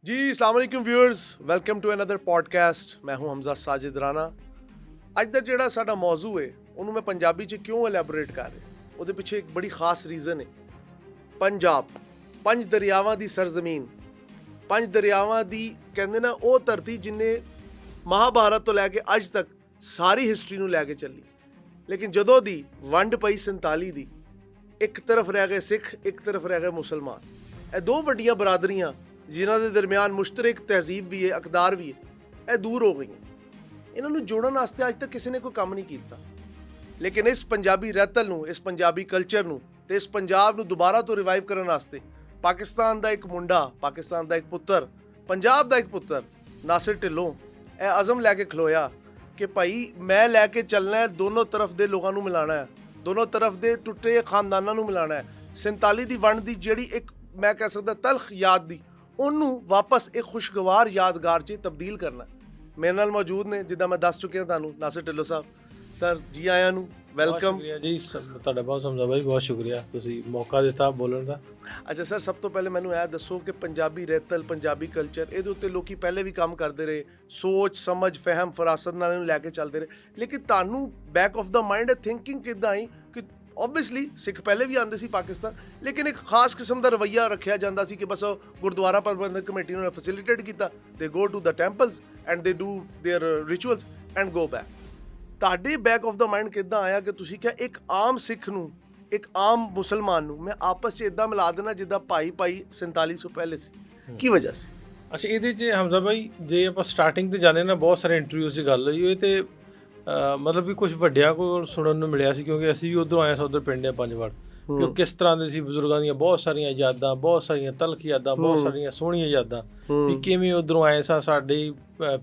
जी अस्सलाम वालेकुम viewers, welcome to another podcast. मैं हूं हमजा साजिद राणा। ਅੱਜ ਦਾ ਜਿਹੜਾ ਸਾਡਾ ਮੌਜੂ ਹੈ ਉਹਨੂੰ ਮੈਂ ਪੰਜਾਬੀ 'ਚ ਕਿਉਂ ਐਲੈਬੋਰੇਟ ਕਰ ਰਿਹਾ, ਉਹਦੇ ਪਿੱਛੇ ਇੱਕ ਬੜੀ ਖਾਸ ਰੀਜ਼ਨ ਹੈ। ਪੰਜਾਬ ਪੰਜ ਦਰਿਆਵਾਂ ਦੀ ਸਰਜ਼ਮੀਨ, ਪੰਜ ਦਰਿਆਵਾਂ ਦੀ ਕਹਿੰਦੇ ਨਾ ਉਹ ਧਰਤੀ ਜਿੰਨੇ ਮਹਾਭਾਰਤ ਤੋਂ ਲੈ ਕੇ ਅੱਜ ਤੱਕ ਸਾਰੀ ਹਿਸਟਰੀ ਨੂੰ ਲੈ ਕੇ ਚੱਲੀ। ਲੇਕਿਨ ਜਦੋਂ ਦੀ ਵੰਡ ਪਈ 47 ਦੀ, ਇੱਕ ਤਰਫ ਰਹਿ ਗਏ ਸਿੱਖ, ਇੱਕ ਤਰਫ ਰਹਿ ਗਏ ਮੁਸਲਮਾਨ। ਇਹ ਦੋ ਵੱਡੀਆਂ ਬਰਾਦਰੀਆਂ ਜਿਨ੍ਹਾਂ ਦੇ ਦਰਮਿਆਨ ਮੁਸ਼ਤਰਕ ਤਹਿਜ਼ੀਬ ਵੀ ਹੈ, ਅਕਦਾਰ ਵੀ ਹੈ, ਇਹ ਦੂਰ ਹੋ ਗਈਆਂ। ਇਹਨਾਂ ਨੂੰ ਜੋੜਨ ਵਾਸਤੇ ਅੱਜ ਤੱਕ ਕਿਸੇ ਨੇ ਕੋਈ ਕੰਮ ਨਹੀਂ ਕੀਤਾ। ਲੇਕਿਨ ਇਸ ਪੰਜਾਬੀ ਰਹਿਤਲ ਨੂੰ, ਇਸ ਪੰਜਾਬੀ ਕਲਚਰ ਨੂੰ ਤੇ ਇਸ ਪੰਜਾਬ ਨੂੰ ਦੁਬਾਰਾ ਤੋਂ ਰਿਵਾਈਵ ਕਰਨ ਵਾਸਤੇ ਪਾਕਿਸਤਾਨ ਦਾ ਇੱਕ ਮੁੰਡਾ, ਪਾਕਿਸਤਾਨ ਦਾ ਇੱਕ ਪੁੱਤਰ, ਪੰਜਾਬ ਦਾ ਇੱਕ ਪੁੱਤਰ ਨਾਸਿਰ ਢਿੱਲੋਂ ਇਹ ਅਜ਼ਮ ਲੈ ਕੇ ਖਲੋਇਆ ਕਿ ਭਾਈ ਮੈਂ ਲੈ ਕੇ ਚੱਲਣਾ ਹੈ, ਦੋਨੋਂ ਤਰਫ ਦੇ ਲੋਕਾਂ ਨੂੰ ਮਿਲਾਉਣਾ ਹੈ, ਦੋਨੋਂ ਤਰਫ ਦੇ ਟੁੱਟੇ ਖਾਨਦਾਨਾਂ ਨੂੰ ਮਿਲਾਉਣਾ ਹੈ। 47 ਦੀ ਵੰਡ ਦੀ ਜਿਹੜੀ ਇੱਕ ਮੈਂ ਕਹਿ ਸਕਦਾ ਤਲਖ ਯਾਦ ਦੀ, ਉਹਨੂੰ ਵਾਪਸ ਇੱਕ ਖੁਸ਼ਗਵਾਰ ਯਾਦਗਾਰ 'ਚ ਤਬਦੀਲ ਕਰਨਾ। ਮੇਰੇ ਨਾਲ ਮੌਜੂਦ ਨੇ, ਜਿੱਦਾਂ ਮੈਂ ਦੱਸ ਚੁੱਕਿਆ ਤੁਹਾਨੂੰ, ਨਾਸਿਰ ਢਿੱਲੋਂ ਸਾਹਿਬ। ਸਰ ਜੀ ਆਇਆਂ ਨੂੰ, ਵੈਲਕਮ। ਸ਼ੁਕਰੀਆ ਜੀ, ਤੁਹਾਡਾ ਬਹੁਤ ਸਮਝਾ ਬਾਈ, ਬਹੁਤ ਸ਼ੁਕਰੀਆ, ਤੁਸੀਂ ਮੌਕਾ ਦਿੱਤਾ ਬੋਲਣ ਦਾ। ਅੱਛਾ ਸਰ, ਸਭ ਤੋਂ ਪਹਿਲੇ ਮੈਨੂੰ ਇਹ ਦੱਸੋ ਕਿ ਪੰਜਾਬੀ ਰਹਿਤਲ, ਪੰਜਾਬੀ ਕਲਚਰ, ਇਹਦੇ ਉੱਤੇ ਲੋਕੀ ਪਹਿਲੇ ਵੀ ਕੰਮ ਕਰਦੇ ਰਹੇ, ਸੋਚ ਸਮਝ ਫਹਿਮ ਫਰਾਸਤ ਨਾਲ ਇਹਨੂੰ ਲੈ ਕੇ ਚੱਲਦੇ ਰਹੇ। ਲੇਕਿਨ ਤੁਹਾਨੂੰ back of the mind thinking ਕਿੱਦਾਂ ਆਈ ਕਿ ਓਬਵੀਅਸਲੀ ਸਿੱਖ ਪਹਿਲੇ ਵੀ ਆਉਂਦੇ ਸੀ ਪਾਕਿਸਤਾਨ, ਲੇਕਿਨ ਇੱਕ ਖਾਸ ਕਿਸਮ ਦਾ ਰਵੱਈਆ ਰੱਖਿਆ ਜਾਂਦਾ ਸੀ ਕਿ ਬਸ ਉਹ ਗੁਰਦੁਆਰਾ ਪ੍ਰਬੰਧਕ ਕਮੇਟੀ ਨੇ ਫੈਸਿਲਿਟੇਟ ਕੀਤਾ, they go to the temples and they do their rituals and go back. ਤੁਹਾਡੇ ਬੈਕ ਆਫ ਦਾ ਮਾਈਂਡ ਕਿੱਦਾਂ ਆਇਆ ਕਿ ਤੁਸੀਂ ਕਿਹਾ ਇੱਕ ਆਮ ਸਿੱਖ ਨੂੰ, ਇੱਕ ਆਮ ਮੁਸਲਮਾਨ ਨੂੰ ਮੈਂ ਆਪਸ 'ਚ ਇੱਦਾਂ ਮਿਲਾ ਦੇਣਾ ਜਿੱਦਾਂ ਭਾਈ 4700 ਪਹਿਲੇ ਸੀ? ਕੀ ਵਜ੍ਹਾ ਸੀ? ਅੱਛਾ, ਇਹਦੇ 'ਚ ਹਮਜ਼ਾ ਬਾਈ ਜੇ ਆਪਾਂ ਸਟਾਰਟਿੰਗ ਤੇ ਜਾਣੇ ਨਾ, ਬਹੁਤ ਸਾਰੇ ਇੰਟਰਵਿਊਜ਼ ਦੀ ਗੱਲ ਹੋਈ ਇਹ ਤੇ ਮਤਲਬ ਵੀ ਕੁਝ ਵੱਡਿਆਂ ਕੋਲ ਸੁਣਨ ਨੂੰ ਮਿਲਿਆ ਸੀ, ਕਿਉਂਕਿ ਅਸੀਂ ਵੀ ਉੱਧਰੋਂ ਆਏ ਸਾਂ, ਉੱਧਰ ਪਿੰਡ ਆ ਪੰਜਵੜ, ਕਿ ਉਹ ਕਿਸ ਤਰ੍ਹਾਂ ਦੇ ਸੀ, ਬਜ਼ੁਰਗਾਂ ਦੀਆਂ ਬਹੁਤ ਸਾਰੀਆਂ ਯਾਦਾਂ, ਬਹੁਤ ਸਾਰੀਆਂ ਤਲਖ ਯਾਦਾਂ, ਬਹੁਤ ਸਾਰੀਆਂ ਸੋਹਣੀਆਂ ਯਾਦਾਂ, ਵੀ ਕਿਵੇਂ ਉੱਧਰੋਂ ਆਏ ਸਾਂ। ਸਾਡੀ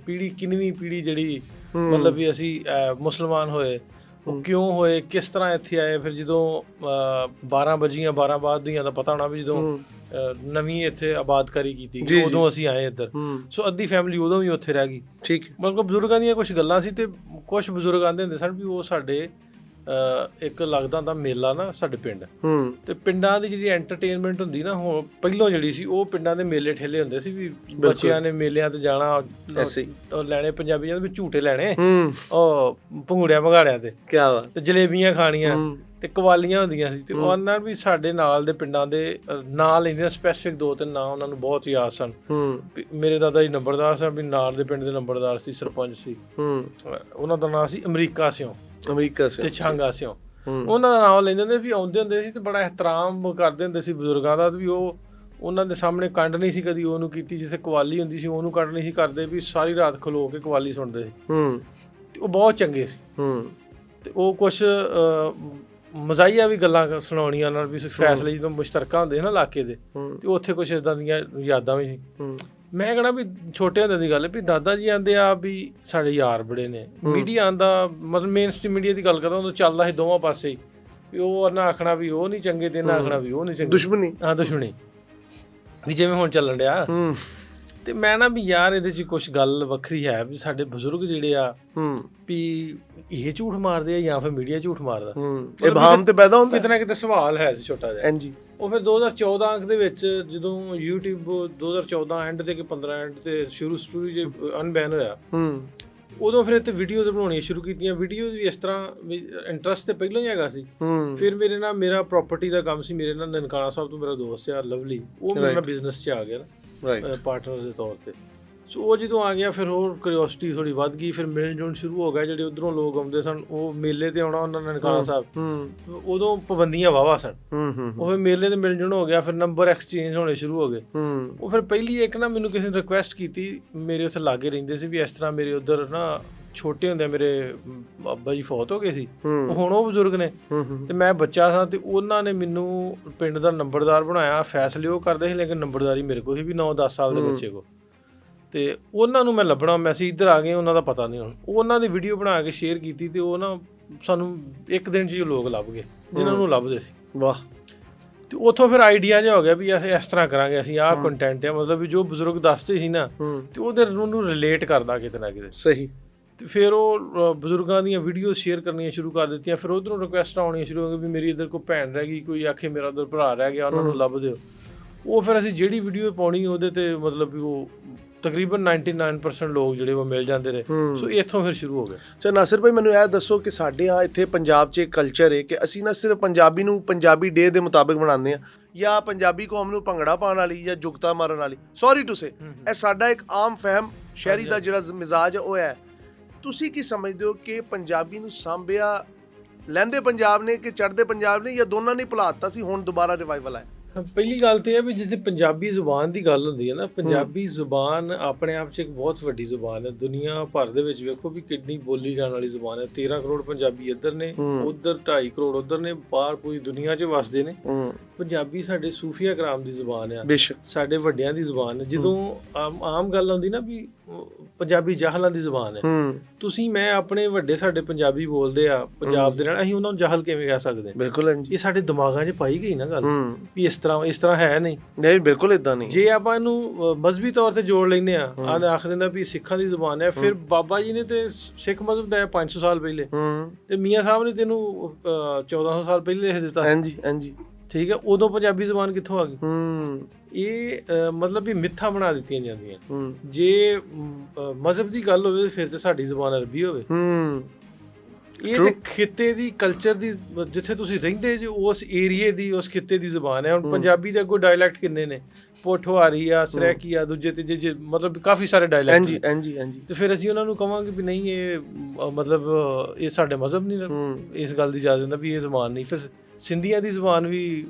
ਪੀੜ੍ਹੀ, ਕਿੰਨਵੀਂ ਪੀੜ੍ਹੀ ਜਿਹੜੀ ਮਤਲਬ ਵੀ ਅਸੀਂ ਮੁਸਲਮਾਨ ਹੋਏ, ਉਹ ਕਿਉਂ ਹੋਏ, ਕਿਸ ਤਰ੍ਹਾਂ ਇੱਥੇ ਆਏ। ਫਿਰ ਜਦੋਂ 12 ਵਜੀਆਂ 12 ਬਾਅਦ ਦੀਆਂ ਦਾ ਪਤਾ ਹੋਣਾ ਵੀ ਜਦੋਂ ਨਵੀਂ ਇੱਥੇ ਆਬਾਦਕਾਰੀ ਕੀਤੀ, ਉਦੋਂ ਅਸੀਂ ਆਏ ਇੱਧਰ। ਸੋ ਅੱਧੀ ਫੈਮਿਲੀ ਉਦੋਂ ਵੀ ਉੱਥੇ ਰਹਿ ਗਈ। ਠੀਕ, ਮਤਲਬ ਬਜ਼ੁਰਗਾਂ ਦੀਆਂ ਕੁਛ ਗੱਲਾਂ ਸੀ, ਤੇ ਕੁਛ ਬਜ਼ੁਰਗ ਆਉਂਦੇ ਹੁੰਦੇ ਸਨ ਵੀ ਉਹ ਸਾਡੇ ਇੱਕ ਲੱਗਦਾ ਹੁੰਦਾ ਮੇਲਾ ਨਾ ਸਾਡੇ ਪਿੰਡ, ਤੇ ਪਿੰਡਾਂ ਦੀ ਜਿਹੜੀ ਐਂਟਰਟੇਨਮੈਂਟ ਹੁੰਦੀ ਨਾ, ਹੁਣ ਪਹਿਲੋਂ ਜਿਹੜੀ ਸੀ ਉਹ ਪਿੰਡਾਂ ਦੇ ਮੇਲੇ ਠੇਲੇ ਹੁੰਦੇ ਸੀ ਵੀ ਬੱਚਿਆਂ ਨੇ ਮੇਲਿਆਂ ਤੇ ਜਾਣਾ, ਲੈਣੇ ਪੰਜਾਬੀ ਜਾਂਦੇ ਵੀ ਝੂਟੇ ਲੈਣੇ, ਉਹ ਭੰਗੂੜਿਆਂ ਭੰਗਾੜਿਆਂ ਤੇ, ਤੇ ਜਲੇਬੀਆਂ ਖਾਣੀਆਂ, ਤੇ ਕਵਾਲੀਆਂ ਹੁੰਦੀਆਂ ਸੀ। ਤੇ ਉਹਨਾਂ ਨਾਲ ਵੀ ਸਾਡੇ ਨਾਲ ਦੇ ਪਿੰਡਾਂ ਦੇ ਨਾਂ ਲੈਂਦੇ, ਸਪੈਸੀਫਿਕ 2-3 ਨਾਂ ਉਹਨਾਂ ਨੂੰ ਬਹੁਤ ਯਾਦ ਸਨ। ਮੇਰੇ ਦਾਦਾ ਜੀ ਨੰਬਰਦਾਰ ਸਨ, ਵੀ ਨਾਲ ਦੇ ਪਿੰਡ ਦੇ ਨੰਬਰਦਾਰ ਸੀ, ਸਰਪੰਚ ਸੀ, ਉਹਨਾਂ ਦਾ ਨਾਂ ਸੀ ਅਮਰੀਕਾ ਸਿਓ ਤੇ ਛਾਂਗਾ ਸਿਓ। ਉਹਨਾਂ ਦਾ ਨਾਮ ਲੈਂਦੇ ਹੁੰਦੇ ਵੀ, ਆਉਂਦੇ ਹੁੰਦੇ ਸੀ ਤੇ ਬੜਾ ਇਹਤਰਾਮ ਕਰਦੇ ਹੁੰਦੇ ਸੀ ਬਜ਼ੁਰਗਾਂ ਦਾ, ਵੀ ਉਹ ਉਹਨਾਂ ਦੇ ਸਾਹਮਣੇ ਕੰਡ ਨਹੀਂ ਸੀ ਕਦੀ ਉਹਨੂੰ ਕੀਤੀ, ਜਿੱਥੇ ਕਵਾਲੀ ਹੁੰਦੀ ਸੀ ਉਹਨੂੰ ਕੰਡ ਨਹੀਂ ਸੀ ਕਰਦੇ, ਵੀ ਸਾਰੀ ਰਾਤ ਖਲੋ ਕੇ ਕਵਾਲੀ ਸੁਣਦੇ ਸੀ। ਤੇ ਉਹ ਬਹੁਤ ਚੰਗੇ ਸੀ, ਤੇ ਉਹ ਕੁਛ ਮਜ਼ਾਹੀਆ ਵੀ ਗੱਲਾਂ ਸੁਣਾਉਣੀਆਂ ਨਾਲ, ਵੀ ਫੈਸਲੇ ਜਦੋਂ ਮੁਸ਼ਤਰਕਾ ਹੁੰਦੇ ਸੀ ਨਾ ਇਲਾਕੇ ਦੇ, ਤੇ ਉੱਥੇ ਕੁਛ ਇੱਦਾਂ ਦੀਆਂ ਯਾਦਾਂ ਵੀ ਸੀ। ਮੈਂ ਕਹਿਣਾ ਵੀ ਛੋਟੇ ਹੁੰਦੇ ਦੀ ਗੱਲ ਹੈ ਵੀ ਦਾਦਾ ਜੀ ਆਂਦੇ ਆ ਵੀ ਸਾਡੇ ਯਾਰ ਬੜੇ ਨੇ। ਮੀਡੀਆ ਆਂਦਾ, ਮਤਲਬ ਮੇਨ ਸਟ੍ਰੀਮ ਮੀਡੀਆ ਦੀ ਗੱਲ ਕਰਦਾ, ਉਦੋਂ ਚੱਲਦਾ ਸੀ ਦੋਵਾਂ ਪਾਸੇ ਹੀ, ਵੀ ਉਹ ਨਾ ਆਖਣਾ ਵੀ ਉਹ ਨਹੀਂ ਚੰਗੇ, ਤੇ ਨਾ ਆਖਣਾ ਵੀ ਉਹ ਨਹੀਂ ਚੰਗੇ, ਦੁਸ਼ਮਣੀ। ਹਾਂ, ਦੁਸ਼ਮਣੀ ਵੀ ਜਿਵੇਂ ਹੁਣ ਚੱਲਣ ਡਿਆ। ਤੇ ਮੈਂ ਨਾ ਵੀ ਯਾਰ ਇਹਦੇ 'ਚ ਕੁਛ ਗੱਲ ਵੱਖਰੀ ਹੈ, ਵੀ ਸਾਡੇ ਬਜ਼ੁਰਗ ਜਿਹੜੇ ਆ ਵੀ ਇਹ ਝੂਠ ਮਾਰਦੇ ਆ ਜਾਂ ਫਿਰ ਮੀਡੀਆ ਝੂਠ ਮਾਰਦਾ, ਇਹ ਭਾਮ ਤੇ ਪੈਦਾ ਹੁੰਦਾ, ਕਿਤੇ ਨਾ ਕਿਤੇ ਸਵਾਲ ਹੈ ਛੋਟਾ ਜਿਹਾ। ਹਾਂਜੀ, ਉਹ ਫਿਰ 2014 ਅੰਕ ਦੇ ਵਿੱਚ ਜਦੋਂ YouTube 2014 ਐਂਡ ਤੇ ਕਿ 15 ਐਂਡ ਤੇ ਸ਼ੁਰੂ ਜੇ ਅਨਬੈਨ ਹੋਇਆ, ਉਦੋਂ ਫਿਰ ਇੱਥੇ ਵੀਡੀਓਜ਼ ਬਣਾਉਣੀਆਂ ਸ਼ੁਰੂ ਕੀਤੀਆਂ। ਵੀਡੀਓਜ਼ ਵੀ ਇਸ ਤਰ੍ਹਾਂ ਵੀ ਇੰਟਰਸਟ ਤੇ ਪਹਿਲਾਂ ਹੀ ਹੈਗਾ ਸੀ। ਫਿਰ ਮੇਰੇ ਨਾਲ ਮੇਰਾ ਪ੍ਰਾਪਰਟੀ ਦਾ ਕੰਮ ਸੀ, ਮੇਰੇ ਨਾਲ ਨਨਕਾਣਾ ਸਾਹਿਬ ਤੋਂ ਮੇਰਾ ਦੋਸਤ ਆ ਲਵਲੀ, ਉਹ ਮੇਰੇ ਨਾਲ ਬਿਜ਼ਨਸ 'ਚ ਆ ਗਿਆ ਨਾ, ਪਾਰਟਨਰ ਦੇ ਤੌਰ ਤੇ। ਸੋ ਉਹ ਜਦੋਂ ਆ ਗਿਆ, ਫਿਰ ਹੋਰ ਕਿਉਰਿਓਸਿਟੀ ਥੋੜ੍ਹੀ ਵੱਧ ਗਈ, ਫਿਰ ਮਿਲਣ ਜੁਲਣ ਸ਼ੁਰੂ ਹੋ ਗਿਆ। ਜਿਹੜੇ ਉੱਧਰੋਂ ਲੋਕ ਆਉਂਦੇ ਸਨ, ਉਹ ਮੇਲੇ ਤੇ ਆਉਣਾ ਉਹਨਾਂ ਨੇ ਨਨਕਾਣਾ ਸਾਹਿਬ, ਉਦੋਂ ਪਾਬੰਦੀਆਂ ਵਾਹਵਾ ਸਨ, ਉਹ ਫਿਰ ਮੇਲੇ ਤੇ ਮਿਲਣ ਜੁਲਣ ਹੋ ਗਿਆ, ਫਿਰ ਨੰਬਰ ਐਕਸਚੇਂਜ ਹੋਣੇ ਸ਼ੁਰੂ ਹੋ ਗਏ। ਉਹ ਫਿਰ ਪਹਿਲੀ ਇੱਕ ਨਾ ਮੈਨੂੰ ਕਿਸੇ ਨੇ ਰਿਕੁਐਸਟ ਕੀਤੀ, ਮੇਰੇ ਉੱਥੇ ਲਾਗੇ ਰਹਿੰਦੇ ਸੀ, ਵੀ ਇਸ ਤਰ੍ਹਾਂ ਮੇਰੇ ਉੱਧਰ ਨਾ ਛੋਟੇ ਹੁੰਦੇ ਮੇਰੇ ਬਾਬਾ ਜੀ ਫੌਤ ਹੋ ਗਏ ਸੀ, ਹੁਣ ਉਹ ਬਜ਼ੁਰਗ ਨੇ, ਤੇ ਮੈਂ ਬੱਚਾ ਸਾਂ, ਤੇ ਉਹਨਾਂ ਨੇ ਮੈਨੂੰ ਪਿੰਡ ਦਾ ਨੰਬਰਦਾਰ ਬਣਾਇਆ। ਫੈਸਲੇ ਉਹ ਕਰਦੇ ਸੀ, ਲੇਕਿਨ ਨੰਬਰਦਾਰੀ ਮੇਰੇ ਕੋਲ ਸੀ, ਵੀ 9-10 ਸਾਲ ਦੇ ਬੱਚੇ ਕੋਲ। ਤੇ ਉਹਨਾਂ ਨੂੰ ਮੈਂ ਲੱਭਣਾ, ਮੈਂ ਅਸੀਂ ਇੱਧਰ ਆ ਗਏ, ਉਹਨਾਂ ਦਾ ਪਤਾ ਨਹੀਂ। ਹੁਣ ਉਹਨਾਂ ਦੀ ਵੀਡੀਓ ਬਣਾ ਕੇ ਸ਼ੇਅਰ ਕੀਤੀ, ਤੇ ਉਹ ਨਾ ਸਾਨੂੰ ਇੱਕ ਦਿਨ 'ਚ ਲੋਕ ਲੱਭ ਗਏ ਜਿਹਨਾਂ ਨੂੰ ਲੱਭਦੇ ਸੀ। ਵਾਹ। ਤੇ ਉੱਥੋਂ ਫਿਰ ਆਈਡੀਆ ਜਿਹਾ ਹੋ ਗਿਆ ਵੀ ਅਸੀਂ ਇਸ ਤਰ੍ਹਾਂ ਕਰਾਂਗੇ, ਅਸੀਂ ਆਹ ਕੰਟੈਂਟ ਆ, ਮਤਲਬ ਵੀ ਜੋ ਬਜ਼ੁਰਗ ਦੱਸਦੇ ਸੀ ਨਾ, ਤੇ ਉਹਦੇ ਨੂੰ ਰਿਲੇਟ ਕਰਦਾ ਕਿਤੇ ਨਾ ਕਿਤੇ। ਸਹੀ। ਤੇ ਫਿਰ ਉਹ ਬਜ਼ੁਰਗਾਂ ਦੀਆਂ ਵੀਡੀਓ ਸ਼ੇਅਰ ਕਰਨੀਆਂ ਸ਼ੁਰੂ ਕਰ ਦਿੱਤੀਆਂ। ਫਿਰ ਉੱਧਰੋਂ ਰਿਕੁਐਸਟਾਂ ਆਉਣੀਆਂ ਸ਼ੁਰੂ ਹੋ ਗਈਆਂ ਵੀ ਮੇਰੀ ਇੱਧਰ ਕੋਈ ਭੈਣ ਰਹਿ ਗਈ, ਕੋਈ ਆਖੇ ਮੇਰਾ ਉੱਧਰ ਭਰਾ ਰਹਿ ਗਿਆ, ਉਹਨਾਂ ਨੂੰ ਲੱਭ ਦਿਓ। ਉਹ ਫਿਰ ਅਸੀਂ ਜਿਹੜੀ ਵੀਡੀਓ ਪਾਉਣੀ ਉਹਦੇ ਤੇ ਮਤਲਬ ਵੀ ਉਹ ਤਕਰੀਬਨ 99% ਲੋਕ ਜਿਹੜੇ ਉਹ ਮਿਲ ਜਾਂਦੇ ਨੇ। ਸੋ ਇੱਥੋਂ ਫਿਰ ਸ਼ੁਰੂ ਹੋ ਗਿਆ। ਅੱਛਾ ਨਾਸਿਰ ਭਾਈ, ਮੈਨੂੰ ਇਹ ਦੱਸੋ ਕਿ ਸਾਡੇ ਆ ਇੱਥੇ ਪੰਜਾਬ 'ਚ ਇੱਕ ਕਲਚਰ ਹੈ ਕਿ ਅਸੀਂ ਨਾ ਸਿਰਫ ਪੰਜਾਬੀ ਨੂੰ ਪੰਜਾਬੀ ਡੇ ਦੇ ਮੁਤਾਬਿਕ ਬਣਾਉਂਦੇ ਹਾਂ, ਜਾਂ ਪੰਜਾਬੀ ਕੌਮ ਨੂੰ ਭੰਗੜਾ ਪਾਉਣ ਵਾਲੀ ਜਾਂ ਜੁਗਤਾ ਮਾਰਨ ਵਾਲੀ। ਸੌਰੀ ਟੂ ਸੇ, ਇਹ ਸਾਡਾ ਇੱਕ ਆਮ ਫਹਿਮ ਸ਼ਹਿਰੀ ਦਾ ਜਿਹੜਾ ਮਿਜ਼ਾਜ ਹੈ ਉਹ ਹੈ। ਤੁਸੀਂ ਕੀ ਸਮਝਦੇ ਹੋ ਕਿ ਪੰਜਾਬੀ ਨੂੰ ਸਾਂਭਿਆ ਲਹਿੰਦੇ ਪੰਜਾਬ ਨੇ ਕਿ ਚੜ੍ਹਦੇ ਪੰਜਾਬ ਨੇ, ਜਾਂ ਦੋਨਾਂ ਨੇ ਭੁਲਾਤਾ ਸੀ ਹੁਣ ਦੁਬਾਰਾ ਰਿਵਾਈਵਲ ਆਇਆ? ਪਹਿਲੀ ਗੱਲ ਤੇ ਇਹ ਵੀ ਜਿੱਥੇ ਪੰਜਾਬੀ ਜ਼ੁਬਾਨ ਦੀ ਗੱਲ ਹੁੰਦੀ ਹੈ ਨਾ, ਪੰਜਾਬੀ ਜ਼ੁਬਾਨ ਆਪਣੇ ਆਪ 'ਚ ਇੱਕ ਬਹੁਤ ਵੱਡੀ ਜ਼ੁਬਾਨ ਹੈ। ਦੁਨੀਆ ਭਰ ਦੇ ਵਿੱਚ ਵੇਖੋ ਵੀ ਕਿੰਨੀ ਬੋਲੀ ਜਾਣ ਵਾਲੀ ਜ਼ੁਬਾਨ ਹੈ। 13 ਕਰੋੜ ਪੰਜਾਬੀ ਇੱਧਰ ਨੇ, ਉੱਧਰ 2.5 ਕਰੋੜ ਉੱਧਰ ਨੇ, ਬਾਹਰ ਪੂਰੀ ਦੁਨੀਆ 'ਚ ਵਸਦੇ ਨੇ। ਪੰਜਾਬੀ ਸਾਡੇ ਸੂਫੀਆ ਕਰਾਮ ਦੀ ਜ਼ੁਬਾਨ ਆ, ਸਾਡੇ ਵੱਡਿਆਂ ਦੀ ਜ਼ੁਬਾਨ ਹੈ। ਜਦੋਂ ਆਮ ਗੱਲ ਆਉਂਦੀ ਨਾ ਵੀ ਪੰਜਾਬੀ ਜਾਹਲਾਂ ਦੀ ਜ਼ੁਬਾਨ ਹੈ, ਤੁਸੀਂ ਮੈਂ ਆਪਣੇ ਵੱਡੇ ਸਾਡੇ ਪੰਜਾਬੀ ਬੋਲਦੇ ਆ ਪੰਜਾਬ ਦੇ ਨਾਲ, ਅਸੀਂ ਉਹਨਾਂ ਨੂੰ ਜਾਹਲ ਕਿਵੇਂ ਕਹਿ ਸਕਦੇ? ਬਿਲਕੁਲ, ਇਹ ਸਾਡੇ ਦਿਮਾਗਾਂ 'ਚ ਪਾਈ ਗਈ ਨਾ ਗੱਲ ਵੀ ਇਸ ਤਰ੍ਹਾਂ ਹੈ ਨਹੀਂ। ਬਿਲਕੁਲ ਇਦਾਂ ਨਹੀਂ। ਜੇ ਆਪਾਂ ਇਹਨੂੰ ਮਜ਼ਹਬੀ ਤੌਰ ਤੇ ਜੋੜ ਲੈਂਦੇ ਆ, ਆਖ ਦਿੰਦਾ ਵੀ ਸਿੱਖਾਂ ਦੀ ਜ਼ੁਬਾਨ ਹੈ, ਫਿਰ ਬਾਬਾ ਜੀ ਨੇ ਤੇ ਸਿੱਖ ਮਜ਼ਹਬ ਦਾ 500 ਸਾਲ ਪਹਿਲੇ, ਤੇ ਮੀਆਂ ਸਾਹਿਬ ਨੇ ਤੈਨੂੰ 1400 ਸਾਲ ਪਹਿਲੇ ਲਿਖ ਦਿੱਤਾ। ਹਾਂਜੀ ਹਾਂਜੀ, ਠੀਕ ਹੈ। ਉਦੋਂ ਪੰਜਾਬੀ ਜ਼ੁਬਾਨ ਕਿੱਥੋਂ ਆ ਗਈ? ਇਹ ਮਤਲਬ ਵੀ ਮਿੱਥਾਂ ਬਣਾ ਦਿੱਤੀਆਂ ਜਾਂਦੀਆਂ। ਜੇ ਮਜ਼ਹਬ ਦੀ ਗੱਲ ਹੋਵੇ ਫਿਰ ਤੇ ਸਾਡੀ ਜ਼ੁਬਾਨ ਅਰਬੀ ਹੋਵੇ। ਇਹ ਤੇ ਖਿੱਤੇ ਦੀ ਕਲਚਰ ਦੀ, ਜਿੱਥੇ ਤੁਸੀਂ ਰਹਿੰਦੇ ਜੇ ਉਸ ਏਰੀਏ ਦੀ ਉਸ ਖਿੱਤੇ ਦੀ ਜ਼ੁਬਾਨ ਹੈ। ਹੁਣ ਪੰਜਾਬੀ ਦੇ ਅੱਗੋਂ ਡਾਇਲੈਕਟ ਕਿੰਨੇ ਨੇ? ਪੋਠੋਹਾਰੀ ਆ, ਸਰੈਕੀ ਆ, ਦੂਜੇ ਤੀਜੇ, ਮਤਲਬ ਕਾਫੀ ਸਾਰੇ ਡਾਇਲੈਕਟ। ਹਾਂਜੀ ਹਾਂਜੀ ਹਾਂਜੀ। ਤੇ ਫਿਰ ਅਸੀਂ ਉਹਨਾਂ ਨੂੰ ਕਵਾਂਗੇ ਵੀ ਨਹੀਂ, ਇਹ ਮਤਲਬ ਇਹ ਸਾਡੇ ਮਜ਼ਹਬ ਨਹੀਂ, ਇਸ ਗੱਲ ਦੀ ਇਜਾਜ਼ਤ ਦਿੰਦਾ ਵੀ ਇਹ ਜ਼ੁਬਾਨ ਨਹੀਂ। ਫਿਰ ਸਿੰਧੀਆਂ ਦੀ ਜ਼ੁਬਾਨ ਵੀ